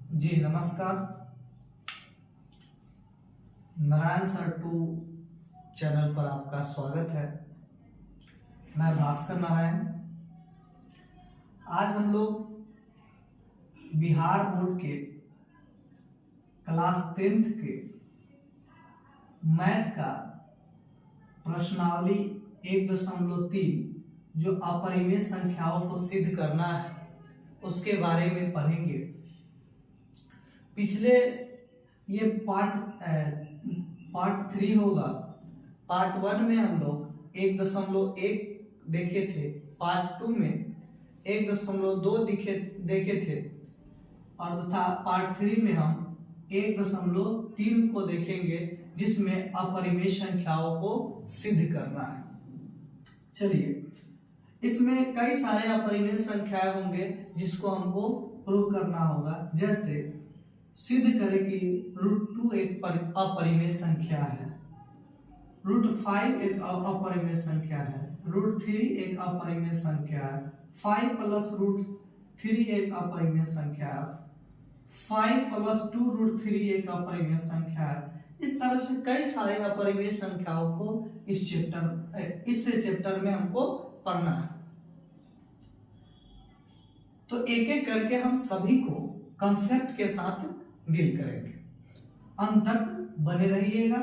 जी नमस्कार। Narayan sir 2 channel पर आपका स्वागत है। मैं भास्कर नारायण। आज हम लोग बिहार बोर्ड के क्लास 10th के मैथ का प्रश्नावली 1.3 जो अपरिमेय संख्याओं को सिद्ध करना है उसके बारे में पढ़ेंगे। पिछले ये पार्ट 3 होगा। पार्ट 1 में हम लोग 1.1 देखे थे, पार्ट 2 में 1.2 देखे थे और तथा पार्ट 3 में हम 1.3 को देखेंगे जिसमें अपरिमेय संख्याओं को सिद्ध करना है। चलिए, इसमें कई सारे अपरिमेय संख्याएं होंगे जिसको हमको प्रूव करना होगा। जैसे सिद्ध करें कि √2 एक अपरिमेय संख्या है, √5 एक अपरिमेय संख्या है, √3 एक अपरिमेय संख्या है, 5 + √3 एक अपरिमेय संख्या है, 5 + 2 √3 एक अपरिमेय संख्या है। इस तरह से कई सारे अपरिमेय संख्याओं को इस चैप्टर में हमको पढ़ना है। तो एक एक करके हम सभी को कंसेप्ट के साथ डील करेंगे। अंत तक बने रहिएगा,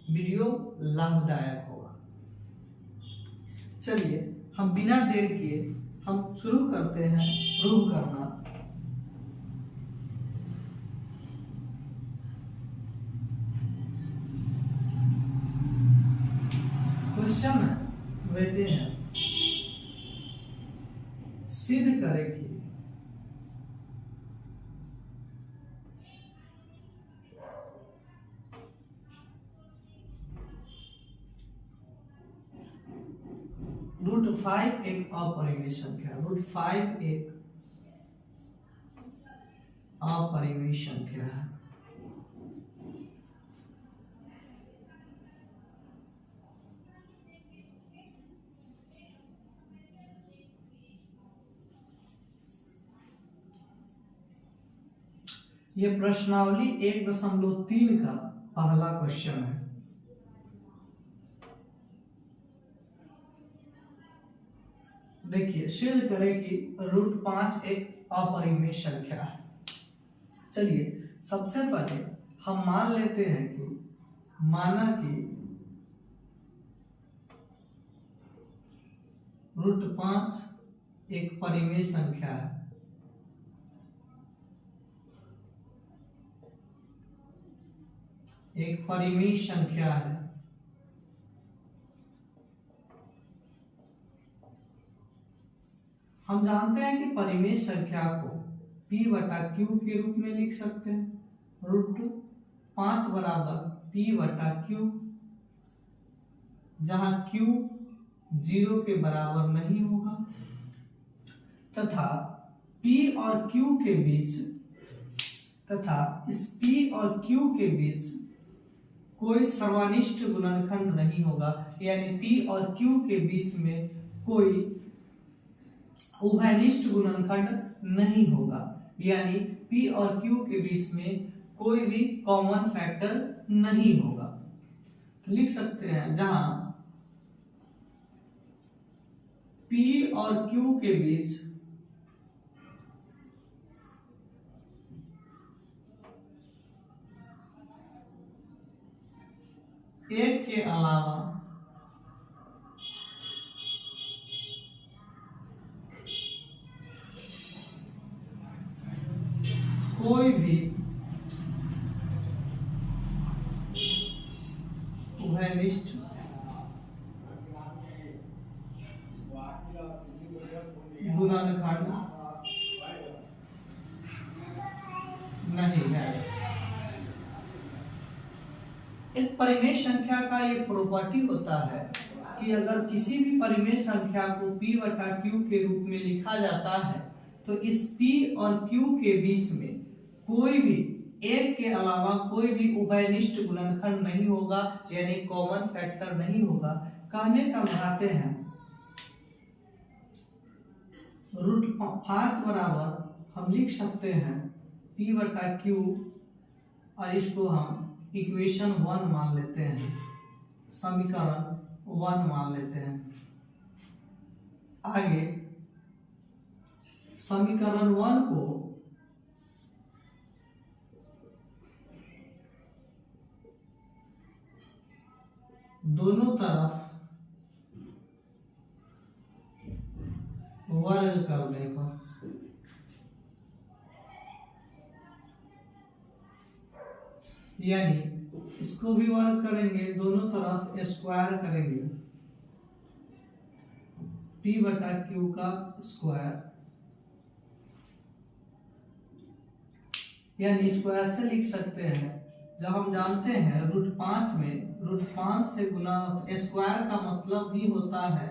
वीडियो लाभदायक होगा। चलिए, हम बिना देर किए हम शुरू करते हैं प्रूव करना। क्वेश्चन लेते हैं, सिद्ध करें कि √5 एक अपरिमेय संख्या, √5 एक अपरिमेय संख्या है। यह प्रश्नावली 1.3 का पहला क्वेश्चन है। देखिए, सिद्ध करें कि √5 एक अपरिमेय संख्या है। चलिए, सबसे पहले हम मान लेते हैं कि माना कि √5 एक परिमेय संख्या है। एक परिमेय संख्या है। हम जानते हैं कि परिमेय संख्या को P/Q के रूप में लिख सकते हैं। √5 = P/Q, जहां Q 0 के बराबर नहीं होगा तथा P और Q के बीच इस P और Q के बीच कोई सर्वनिष्ठ गुणनखंड नहीं होगा, यानी P और Q के बीच में कोई उभयनिष्ठ गुणनखंड नहीं होगा, यानी P और Q के बीच में कोई भी कॉमन फैक्टर नहीं होगा। तो लिख सकते हैं जहां P और Q के बीच एक के अलावा कोई भी उभयनिष्ठ गुणनखंड नहीं है। एक परिमेय संख्या का ये प्रॉपर्टी होता है कि अगर किसी भी परिमेय संख्या को P/Q के रूप में लिखा जाता है तो इस P और Q के बीच में कोई भी एक के अलावा कोई भी उभयनिष्ठ गुणनखंड नहीं होगा, यानी कॉमन फैक्टर नहीं होगा। कहने का बताते हैं √5 बराबर हम लिख सकते हैं P P बटा Q, और इसको हम इक्वेशन 1 मान लेते हैं, समीकरण 1 मान लेते हैं। आगे समीकरण 1 को दोनों तरफ वर्ग करने पर यानी इसको भी वर्ग करेंगे, दोनों तरफ स्क्वायर करेंगे, P बटा Q का स्क्वायर, यानी इसको ऐसे लिख सकते हैं, जब हम जानते हैं √5 में √5 से गुना, स्क्वायर का मतलब ही होता है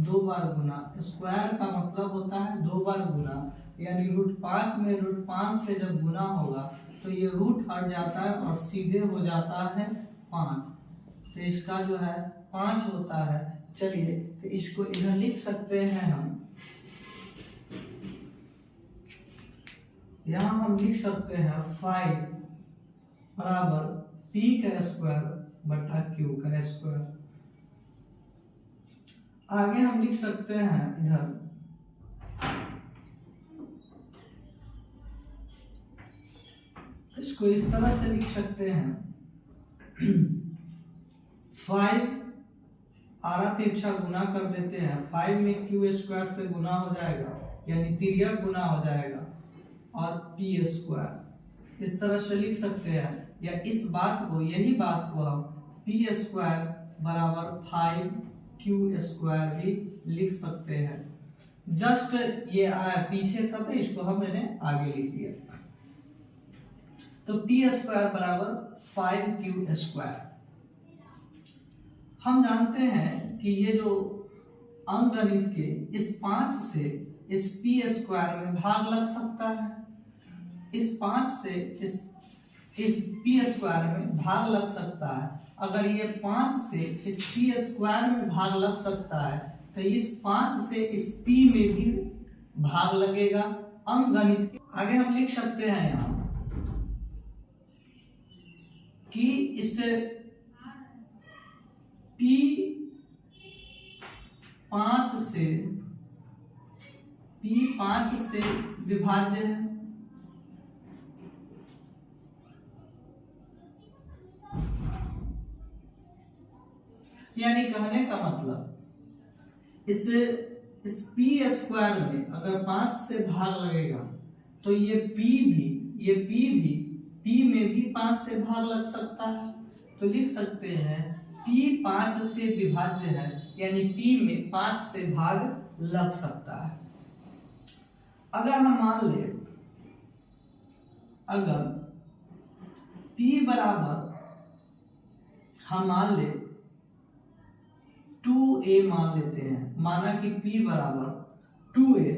2 बार गुना, स्क्वायर का मतलब होता है 2 बार गुना, यानी √5 में √5 से जब गुना होगा तो ये रूट हट जाता है और सीधे हो जाता है 5, तो इसका जो है 5 होता है। चलिए तो इसको इधर लिख सकते हैं हम, यहाँ हम लिख सकते हैं 5 बराबर P का स्क्वायर बटा Q का स्क्वायर। आगे हम लिख सकते हैं इधर इसको इस तरह से लिख सकते हैं 5 आरा तिरछा गुना कर देते हैं, 5 में Q स्क्वायर से गुना हो जाएगा, यानी तिर्यक गुना हो जाएगा, और P स्क्वायर इस तरह से लिख सकते हैं, या इस बात को, यही बात को हम P स्क्वायर बराबर 5Q स्क्वायर भी लिख सकते हैं। जस्ट ये पीछे था तो इसको हम मैंने आगे लिख दिया, तो P स्क्वायर बराबर 5Q स्क्वायर। हम जानते हैं कि ये जो अंकगणित के इस 5 से इस P स्क्वायर में भाग लग सकता है, इस 5 से इस P स्क्वायर में भाग लग सकता है। अगर ये 5 से इस P स्क्वायर में भाग लग सकता है तो इस 5 से इस P में भी भाग लगेगा अंकगणित। आगे हम लिख सकते हैं यहाँ कि इससे P 5 से विभाज्य है, यानी कहने का मतलब इस P स्क्वायर में अगर 5 से भाग लगेगा तो ये P में भी 5 से भाग लग सकता है, तो लिख सकते हैं P 5 से विभाज्य है, यानी P में 5 से भाग लग सकता है। अगर हम मान ले, अगर P बराबर हम मान ले 2a मान लेते हैं, माना कि P बराबर 2a,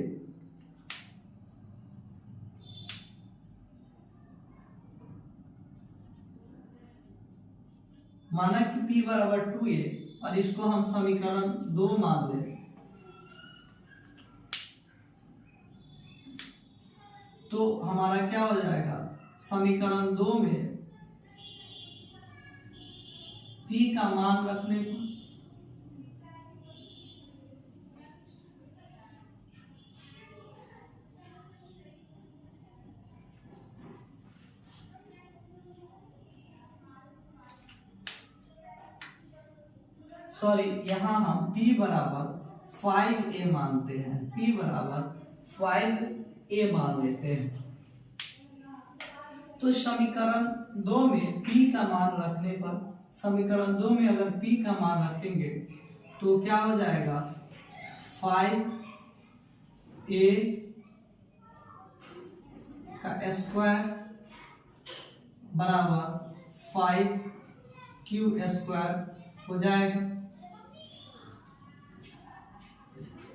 माना कि P बराबर 2a, और इसको हम समीकरण 2 मान लें, तो हमारा क्या हो जाएगा, समीकरण 2 में P का मान रखने पर यहाँ हम P बराबर 5a मानते हैं, P बराबर 5a मान लेते हैं। तो समीकरण 2 में P का मान रखने पर, समीकरण 2 में अगर P का मान रखेंगे तो क्या हो जाएगा, 5a का स्क्वायर बराबर 5Q स्क्वायर हो जाएगा,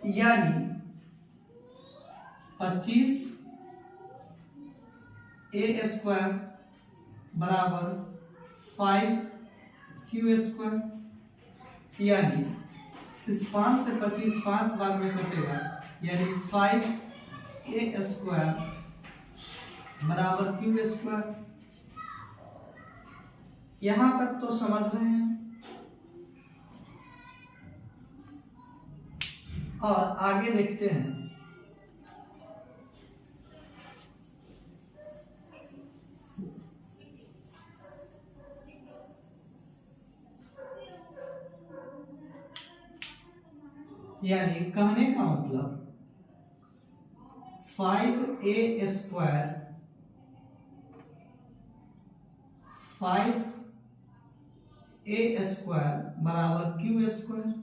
यानी 25a स्क्वायर बराबर 5Q स्क्वायर, यानी इस 5 से 25 5 बार में कटेगा, यानी 5a स्क्वायर बराबर क्यू स्क्वायर। यहां तक तो समझ रहे हैं। और आगे देखते हैं। यानी कहने का मतलब 5a स्क्वायर 5a स्क्वायर बराबर क्यू स्क्वायर।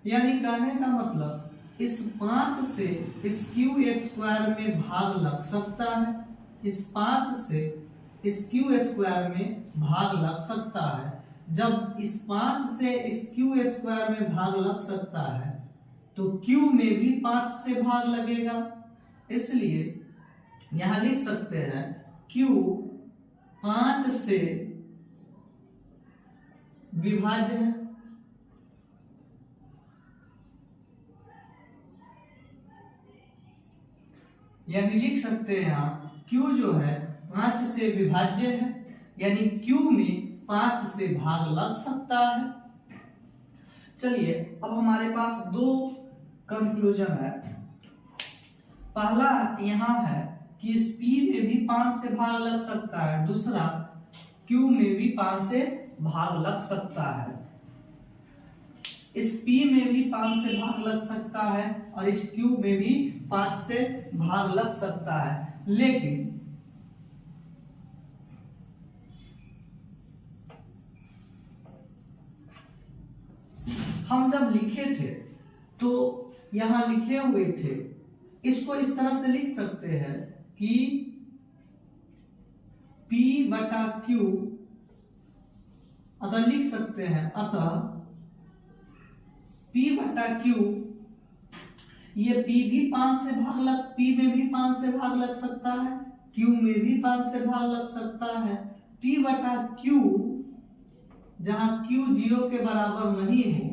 यानी कहने का मतलब इस 5 से इस क्यू स्क्वायर में भाग लग सकता है, इस 5 से इस क्यू स्क्वायर में भाग लग सकता है। जब इस 5 से इस क्यू स्क्वायर में भाग लग सकता है तो क्यू में भी 5 से भाग लगेगा, इसलिए यहां लिख सकते हैं क्यू 5 से विभाज्य है। यानी लिख सकते हैं आप Q जो है 5 से विभाज्य है, यानी Q में 5 से भाग लग सकता है। चलिए अब हमारे पास दो कंक्लूजन है। पहला यहां है कि इस P में भी 5 से भाग लग सकता है, दूसरा Q में भी 5 से भाग लग सकता है। इस P में भी 5 से भाग लग सकता है और इस Q में भी 5 से भाग लग सकता है, लेकिन हम जब लिखे थे तो यहां लिखे हुए थे, इसको इस तरह से लिख सकते हैं कि P बटा Q, अतः लिख सकते हैं अतः P बटा Q, ये P भी 5 से भाग लग, P में भी 5 से भाग लग सकता है, Q में भी 5 से भाग लग सकता है। P बटा Q जहां Q 0 के बराबर नहीं हो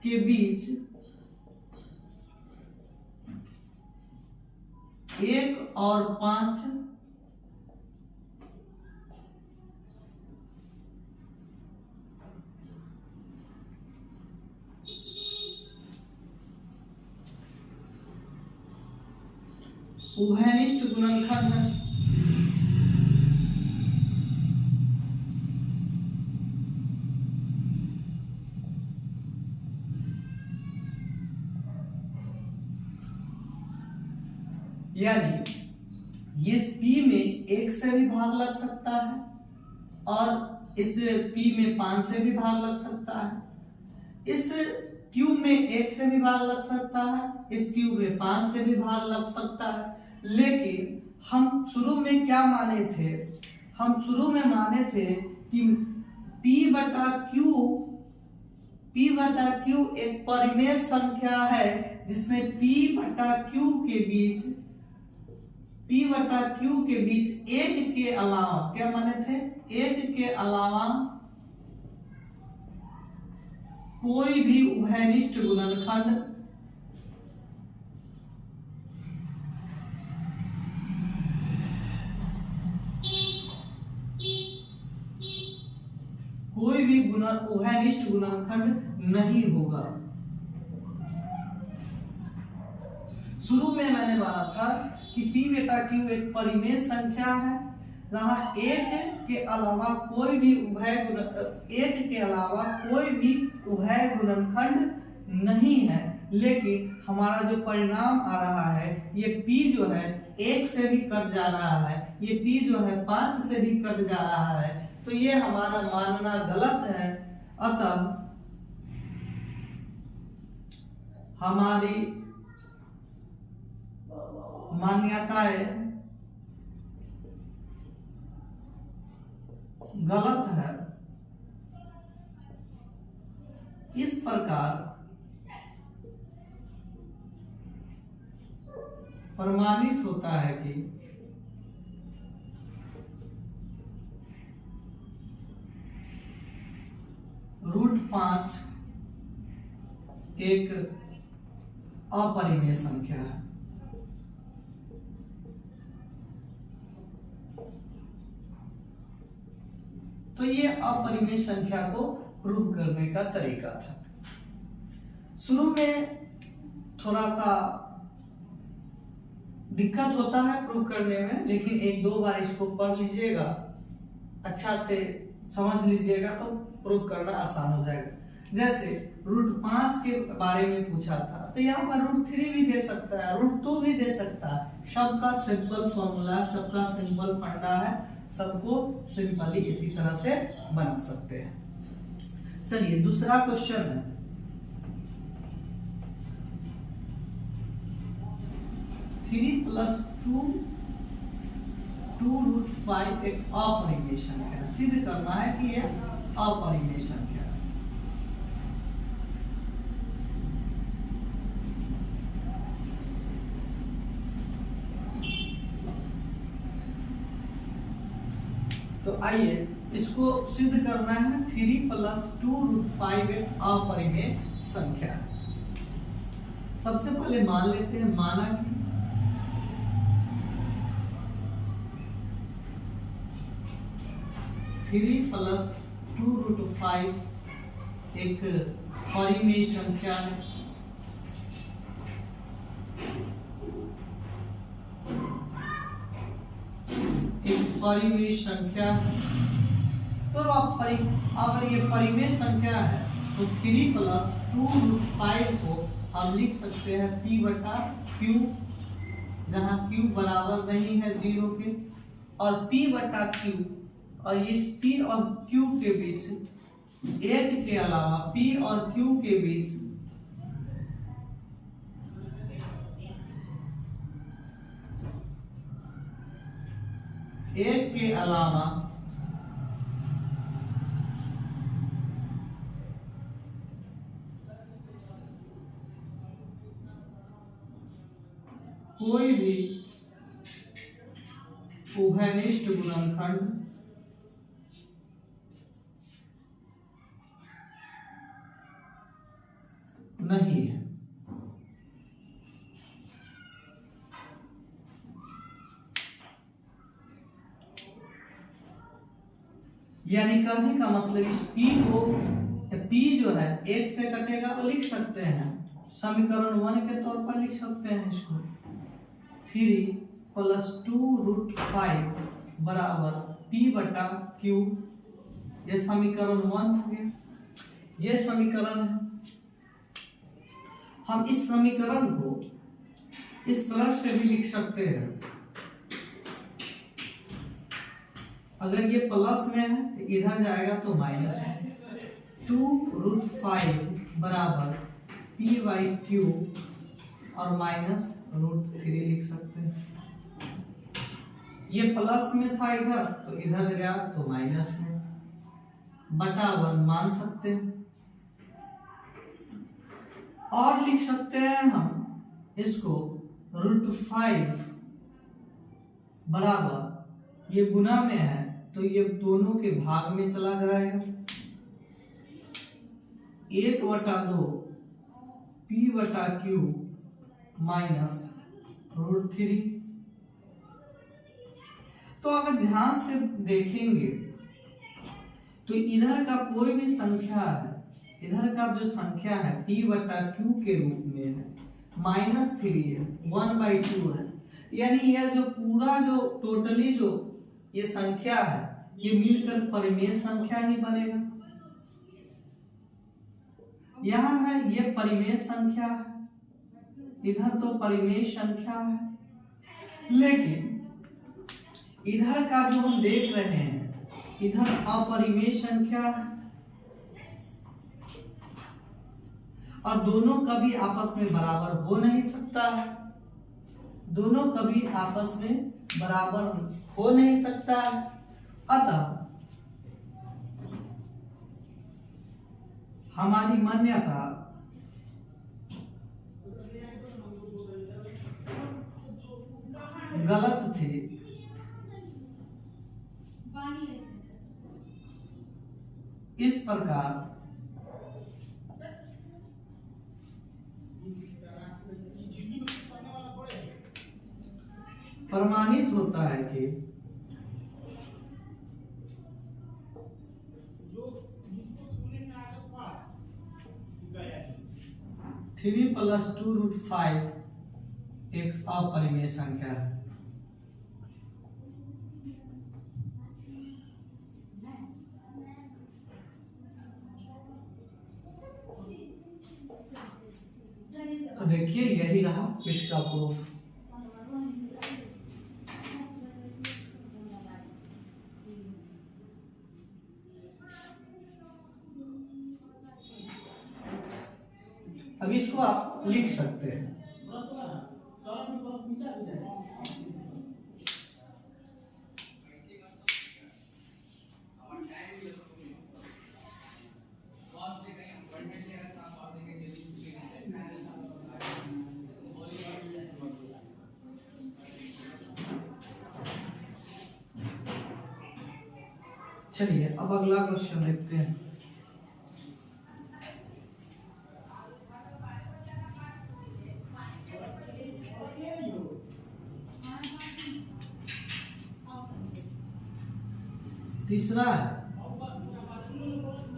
के बीच 1 और 5 उभयनिष्ठ गुणनखंड है। यानी इस P में 1 से भी भाग लग सकता है और इस P में 5 से भी भाग लग सकता है। इस Q में 1 से भी भाग लग सकता है, इस Q में 5 से भी भाग लग सकता है। लेकिन हम शुरू में क्या माने थे? हम शुरू में माने थे कि P बटा Q एक परिमेय संख्या है जिसमें P बटा Q के बीच 1 के अलावा, क्या माने थे? 1 के अलावा कोई भी उभयनिष्ठ गुणनखंड उभयनिष्ठ गुणनखंड नहीं होगा। शुरू में मैंने माना था कि P बटा Q एक परिमेय संख्या है जहां 1 के अलावा कोई भी उभय गुणनखंड नहीं है। लेकिन हमारा जो परिणाम आ रहा है, ये P जो है 1 से भी कट जा रहा है, ये P जो है 5 से भी कट जा रहा है, तो ये हमारा मानना गलत है। अतः हमारी मान्यताएं गलत है। इस प्रकार प्रमाणित होता है कि √5 एक अपरिमेय संख्या है। तो ये अपरिमेय संख्या को प्रूव करने का तरीका था। शुरू में थोड़ा सा दिक्कत होता है प्रूव करने में, लेकिन एक दो बार इसको पढ़ लीजिएगा, अच्छा से समझ लीजिएगा तो प्रूव करना आसान हो जाएगा। जैसे √5 के बारे में पूछा था, तो यहाँ पर √3 भी दे सकता है, √2 भी दे सकता है। सबका सिंपल फॉर्मूला, सबका सिंपल फंडा है, सबको सिंपली इसी तरह से बना सकते हैं। चलिए दूसरा क्वेश्चन है, थ्री प्लस टू √5 एक अपरिमेय संख्या है। सिद्ध करना है कि यह अपरिमेय संख्या है। तो आइए इसको सिद्ध करना है। 3 + 2√5 एक अपरिमेय संख्या है। सबसे पहले मान लेते हैं, माना कि थ्री प्लस 2√5 एक परिमेय संख्या है। एक परिमेय संख्या है। तो अगर ये परिमेय संख्या है तो 3 + 2√5 को हम लिख सकते हैं p/q, जहां q बराबर नहीं है 0 के, और p/q, और इस p और q के बीच एक के अलावा p और q के बीच एक के अलावा कोई भी उभयनिष्ठ गुणनखंड नहीं है। यानी कहने का मतलब इस p को, p जो है 1 से कटेगा तो लिख सकते हैं, समीकरण 1 के तौर पर लिख सकते हैं इसको। 3 + 2√5 बराबर p/q, ये समीकरण 1 हो गया। ये समीकरण है। हम इस समीकरण को इस तरह से भी लिख सकते हैं, अगर ये प्लस में है तो इधर जाएगा तो माइनस में। 2√5 बराबर p/q और माइनस √3 लिख सकते हैं। ये प्लस में था इधर, तो इधर गया तो माइनस में, बटा 1 मान सकते हैं। और लिख सकते हैं हम इसको √5 बराबर, ये गुना में है तो ये दोनों के भाग में चला जाएगा। 1/2 p/q माइनस √3। तो अगर ध्यान से देखेंगे तो इधर का कोई भी संख्या है, इधर का जो संख्या है p/q के रूप में है, -3 है, 1/2 है, यानी यह जो पूरा जो टोटली जो ये संख्या है ये मिलकर परिमेय संख्या ही बनेगा। यहाँ है ये परिमेय संख्या है, इधर तो परिमेय संख्या है, लेकिन इधर का जो हम देख रहे हैं इधर अपरिमेय संख्या है, और दोनों कभी आपस में बराबर हो नहीं सकता है। दोनों कभी आपस में बराबर हो नहीं सकता है। अतः हमारी मान्यता गलत थी। इस प्रकार प्रमाणित होता है कि 3 + 2√5 एक अपरिमेय संख्या है। तो देखिए यही रहा इसका प्रूफ। अब इसको आप लिख सकते हैं। चलिए अब अगला क्वेश्चन देखते हैं। तीसरा है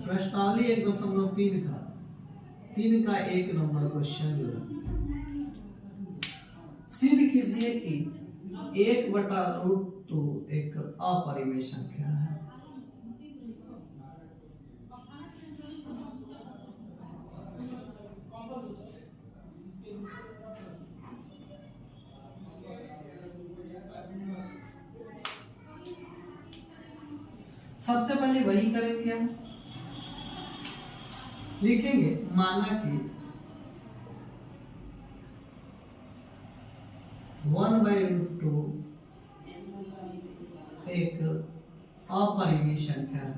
प्रश्नावली 1.3 का 3 का 1 नंबर क्वेश्चन जो है, सिद्ध कीजिए कि 1/√2 एक अपरिमेय संख्या है। सबसे पहले वही करेंगे हम, लिखेंगे माना कि 1/√2 एक अपरिमेय संख्या है।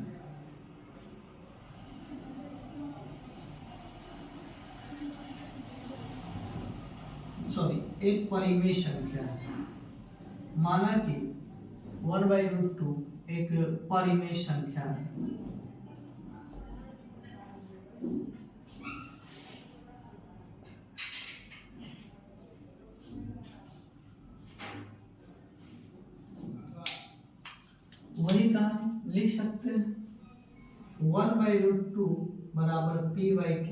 सॉरी, एक परिमेय संख्या है। माना कि 1/√2 एक परिमेय संख्या है। वही कहा लिख सकते हैं 1/√2 बराबर p/q,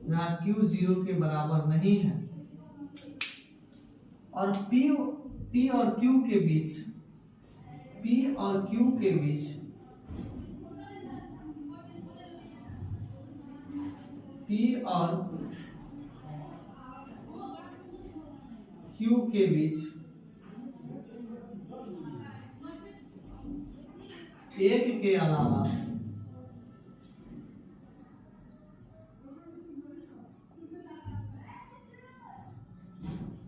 जहाँ q 0 के बराबर नहीं है और p और q के बीच P और Q के बीच P और Q के बीच एक के अलावा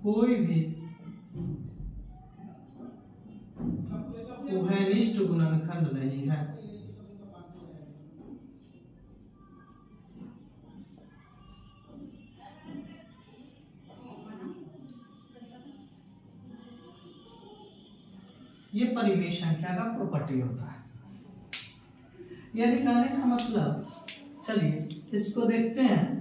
कोई भी उभयनिष्ठ गुणनखंड नहीं है। ये परिमेय संख्या का प्रॉपर्टी होता है। यानी कहने का मतलब, चलिए इसको देखते हैं।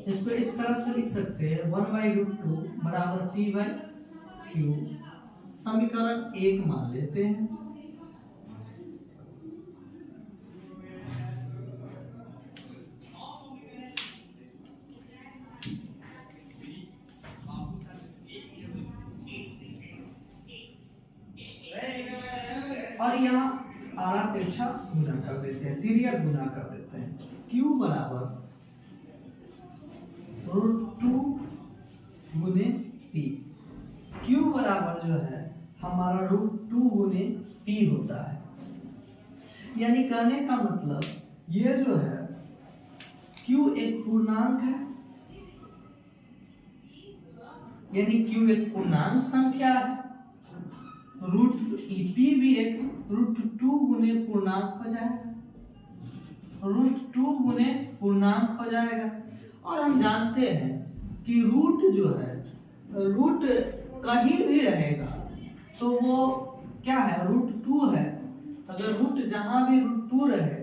इसको इस तरह से लिख सकते हैं 1/√2 बराबर p/q, समीकरण 1 मान लेते हैं। और यहाँ आरा तिरछा गुना कर देते हैं, तिर्यक गुना कर देते हैं। q बराबर √2 गुने p। q बराबर जो है हमारा √2 गुने p होता है। यानी कहने का मतलब ये जो है q एक पूर्णांक है, यानी q एक पूर्णांक संख्या है। p भी एक √2 गुने पूर्णांक हो जाएगा, √2 गुने पूर्णांक हो जाएगा। और हम जानते हैं कि रूट जो है, रूट कहीं भी रहेगा तो वो क्या है, √2 है। अगर रूट जहां भी √2 रहे,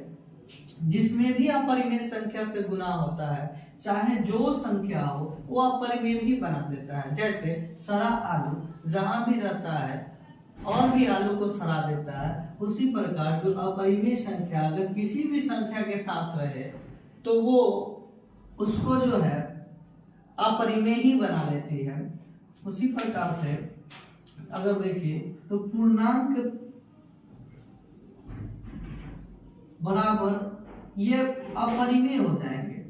जिसमें भी अपरिमेय संख्या से गुना होता है, चाहे जो संख्या हो वो अपरिमेय भी बना देता है। जैसे सड़ा आलू जहां भी रहता है और भी आलू को सड़ा देता है, उसी प्रकार जो अपरिमेय संख्या अगर किसी भी संख्या के साथ रहे तो वो उसको जो है अपरिमेय ही बना लेती है। उसी प्रकार से अगर देखिए तो पूर्णांक बराबर ये अपरिमेय हो जाएंगे,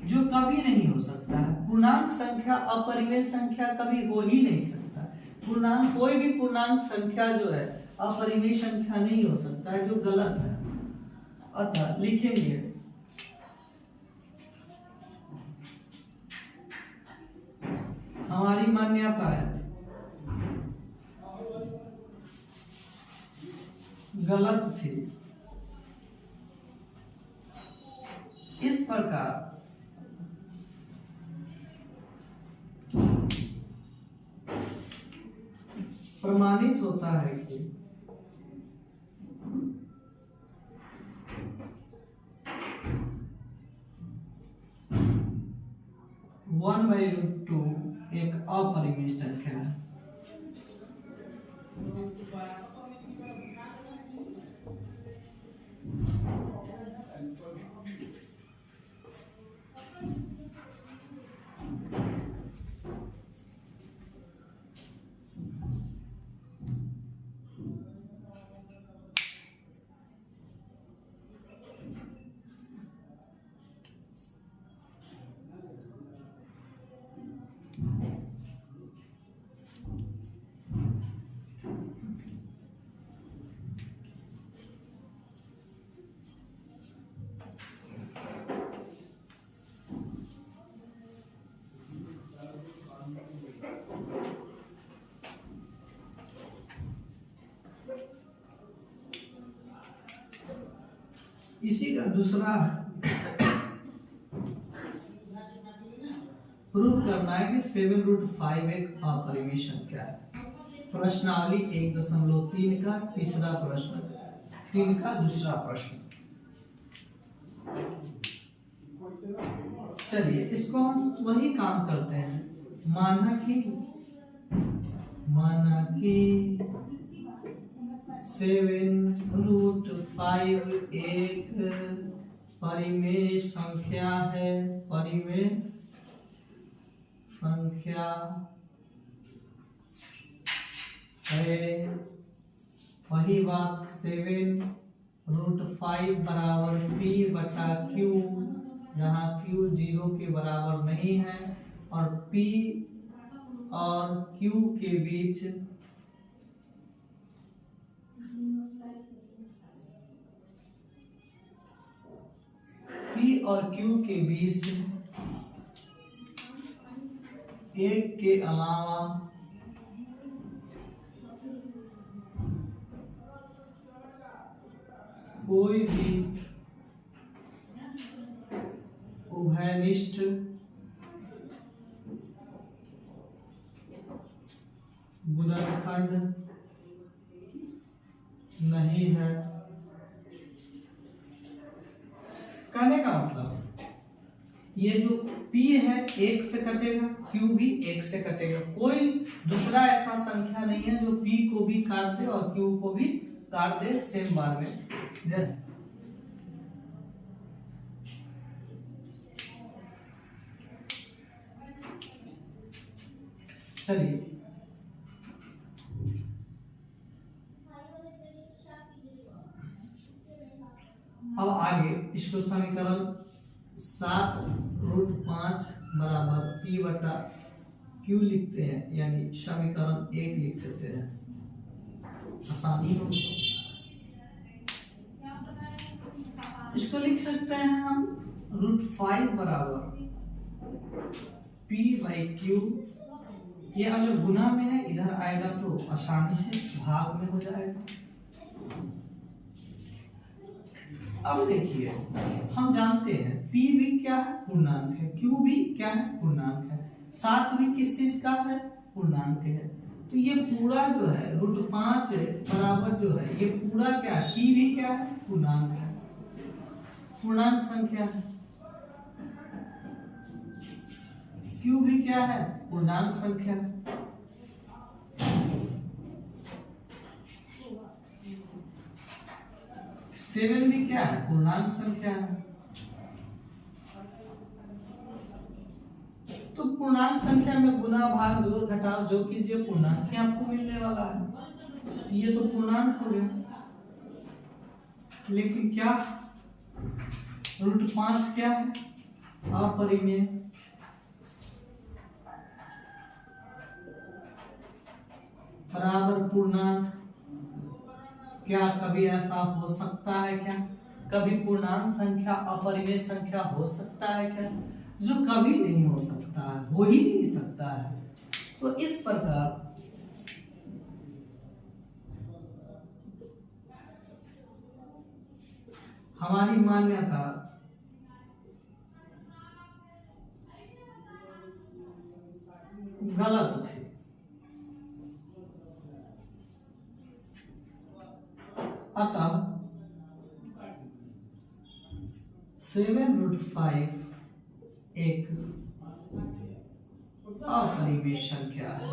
जो कभी नहीं हो सकता है। पूर्णांक संख्या अपरिमेय संख्या कभी हो ही नहीं सकता। पूर्णांक कोई भी पूर्णांक संख्या जो है अपरिमेय संख्या नहीं हो सकता है, जो गलत है। अतः लिखेंगे हमारी मान्यता है गलत थी। इस प्रकार प्रमाणित होता है कि वन बाई रूट टू एक अपरिमेय संख्या है। इसी का दूसरा प्रूव करना है कि 7√5 एक अपरिमेय संख्या है। प्रश्नावली 1.3 का तीसरा प्रश्न, 3 का दूसरा प्रश्न। चलिए इसको हम वही काम करते हैं। माना कि 7√5 एक परिमेय संख्या है। परिमेय संख्या है। वही बात 7√5 बराबर P बटा Q, जहाँ Q 0 के बराबर नहीं है और P और Q के बीच P और Q के बीच एक के अलावा कोई भी उभयनिष्ठ गुणनखंड नहीं है। कहने का मतलब ये जो P है 1 से कटेगा, Q भी 1 से कटेगा। कोई दूसरा ऐसा संख्या नहीं है जो P को भी काट दे और Q को भी काट दे सेम बार में। जैसे चलिए अब आगे इसको समीकरण 7√5 बराबर P बटा Q लिखते हैं, यानी समीकरण 1 लिख देते हैं, आसानी हो। इसको लिख सकते हैं हम √5 बराबर P बाई Q। ये अगर गुना में है इधर आएगा तो आसानी से भाग में हो जाएगा। अब देखिए हम जानते हैं P भी क्या है, पूर्णांक है, Q भी क्या है, पूर्णांक है, 7 भी किस चीज का है, पूर्णांक है। तो ये पूरा जो है √5 बराबर जो है ये पूरा क्या है, P भी क्या है, पूर्णांक है, पूर्णांक संख्या है। Q भी क्या है, पूर्णांक संख्या है। 7 भी क्या है? पूर्णांक संख्या है। तो पूर्णांक संख्या में गुना भाग जोड़ घटाव जो कीजिए पूर्णांक ही आपको मिलने वाला है। ये तो पूर्णांक हो गया, लेकिन क्या √5 क्या है? अपरिमेय। बराबर पूर्णांक। क्या कभी ऐसा हो सकता है क्या? कभी पूर्णांक संख्या अपरिमेय संख्या हो सकता है क्या? जो कभी नहीं हो सकता है, हो ही नहीं सकता है। तो इस प्रकार हमारी मान्यता गलत थी। अतः 7√5 एक अपरिमेय संख्या है।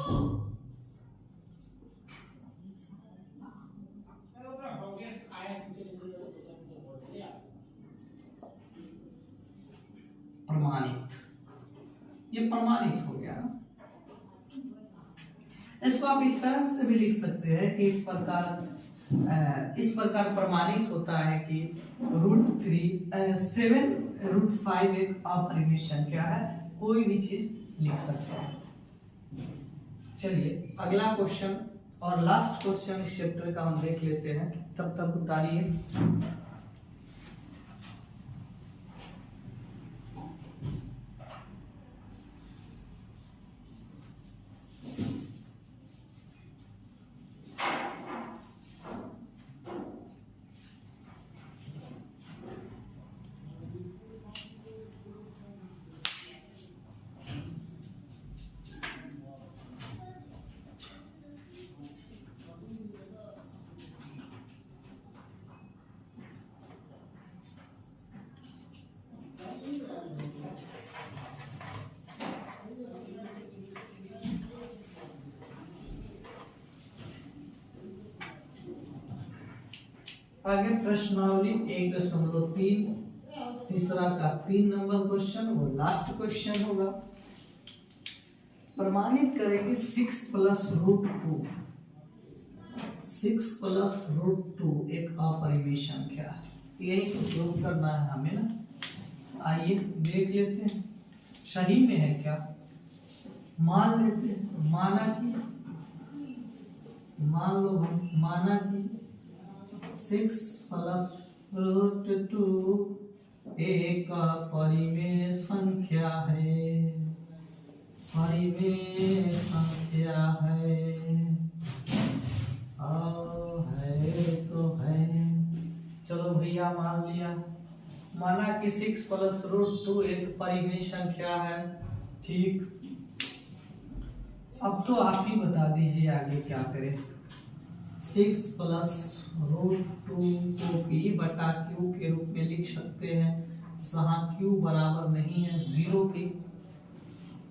प्रमाणित, ये प्रमाणित हो गया। इसको आप इस तरह से भी लिख सकते हैं कि इस प्रकार प्रमाणित होता है कि √7√5 एक अपरिमेय संख्या है। कोई भी चीज लिख सकते हैं। चलिए अगला क्वेश्चन और लास्ट क्वेश्चन इस चैप्टर का हम देख लेते हैं, तब तक उतारिए। आगे प्रश्नावली 1.3 तीसरा का 3 नंबर क्वेश्चन, वो लास्ट क्वेश्चन होगा। प्रमाणित करेंगे 6 + √2। 6 + √2 एक अपरिमेय संख्या है। यही तो प्रूव करना है हमें ना। आइए देख लेते हैं सही में है क्या। मान लेते हैं, माना कि 6 + √2 एक परिमेय संख्या है। परिमेय संख्या है तो है। चलो भैया मान लिया, माना कि 6 + √2 एक परिमेय संख्या है। ठीक, अब तो आप ही बता दीजिए आगे क्या करें। 6 + √2 को p/q के रूप में लिख सकते हैं, जहां q बराबर नहीं है 0 के,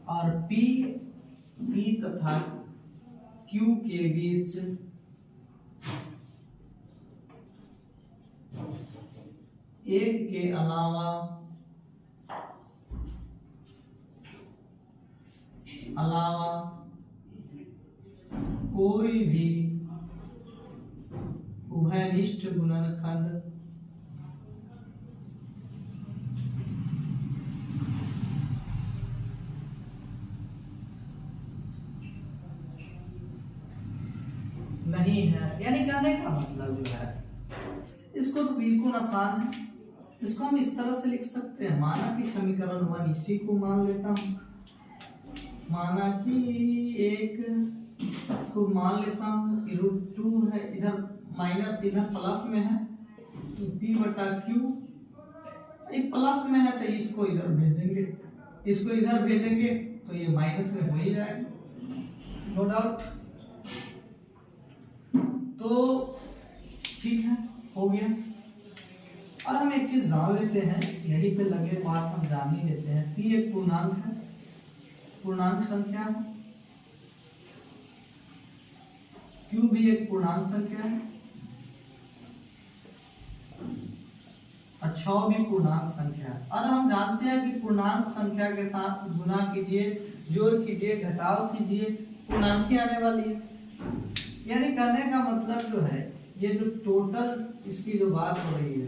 और p तथा q के बीच एक के अलावा कोई भी उभयनिष्ठ गुणनखंड नहीं है। यानी कहने का मतलब जो है, इसको तो बिल्कुल आसान है। इसको हम इस तरह से लिख सकते हैं, माना कि समीकरण 1 इसी को मान लेता हूं। माना कि इसको मान लेता हूं कि √2 है, इधर माइनस इधर प्लस में है, तो p/q एक प्लस में है तो इसको इधर भेजेंगे, इसको इधर भेजेंगे तो ये माइनस में हो ही जाएगा, नो डाउट। तो ठीक है, हो गया। और हम एक चीज जान लेते हैं, यहीं पे लगे बात हम जान ही लेते हैं। p एक पूर्णांक है, पूर्णांक संख्या है। q भी एक पूर्णांक संख्या है। और 6 भी पूर्णांक संख्या है। और हम जानते हैं कि पूर्णांक संख्या के साथ गुना कीजिए, जोड़ कीजिए, घटाव कीजिए, पूर्णांक ही आने वाली है। यानी कहने का मतलब जो है, ये जो टोटल इसकी जो बात हो रही है,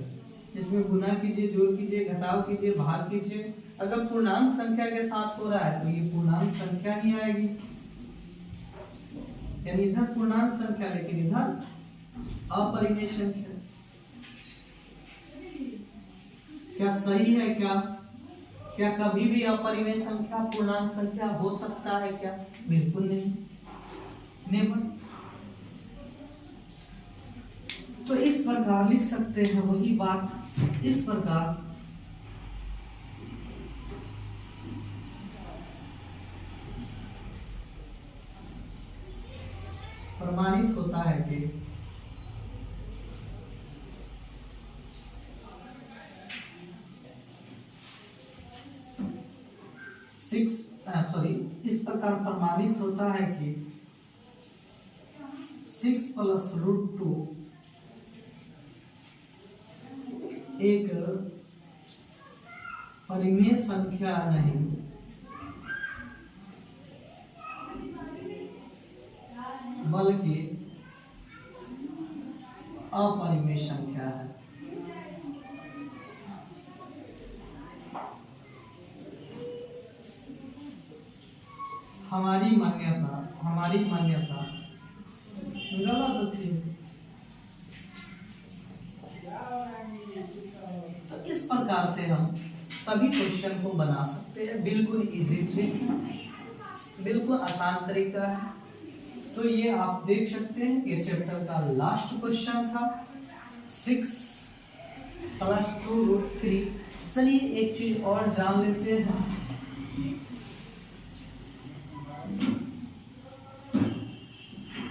इसमें गुना कीजिए, जोड़ कीजिए, घटाव कीजिए, भाग कीजिए, अगर पूर्णांक संख्या के साथ हो रहा है तो ये पूर्णांक संख्या ही आएगी। यानी इधर पूर्णांक संख्या लेकिन इधर अपरिमेय संख्या। क्या सही है? क्या कभी भी अपरिमेय संख्या पूर्णांक संख्या हो सकता है क्या? बिल्कुल नहीं, नेवर। तो इस प्रकार लिख सकते हैं, वही बात इस प्रकार प्रमाणित होता है कि इस प्रकार प्रमाणित होता है कि 6 + √2 एक परिमेय संख्या नहीं बल्कि अपरिमेय संख्या है। हमारी मान्यता गलत थी। तो इस प्रकार से हम सभी क्वेश्चन को बना सकते हैं। बिल्कुल इजी ट्रिक है, बिल्कुल आसान तरीका है। तो ये आप देख सकते हैं, ये चैप्टर का लास्ट क्वेश्चन था, 6 + 2√3। चलिए एक चीज और जान लेते हैं।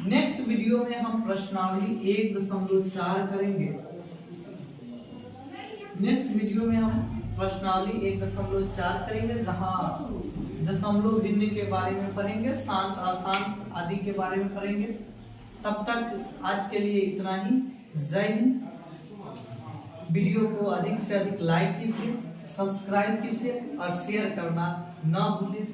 नेक्स्ट वीडियो में हम प्रश्नावली 1.4 करेंगे। नेक्स्ट वीडियो में हम प्रश्नावली 1.4 करेंगे, जहां दशमलव भिन्न के बारे में पढ़ेंगे, शांत अशांत आदि के बारे में पढ़ेंगे। तब तक आज के लिए इतना ही। जय हिंद। वीडियो को अधिक से अधिक लाइक कीजिए, सब्सक्राइब कीजिए और शेयर करना ना भूलें।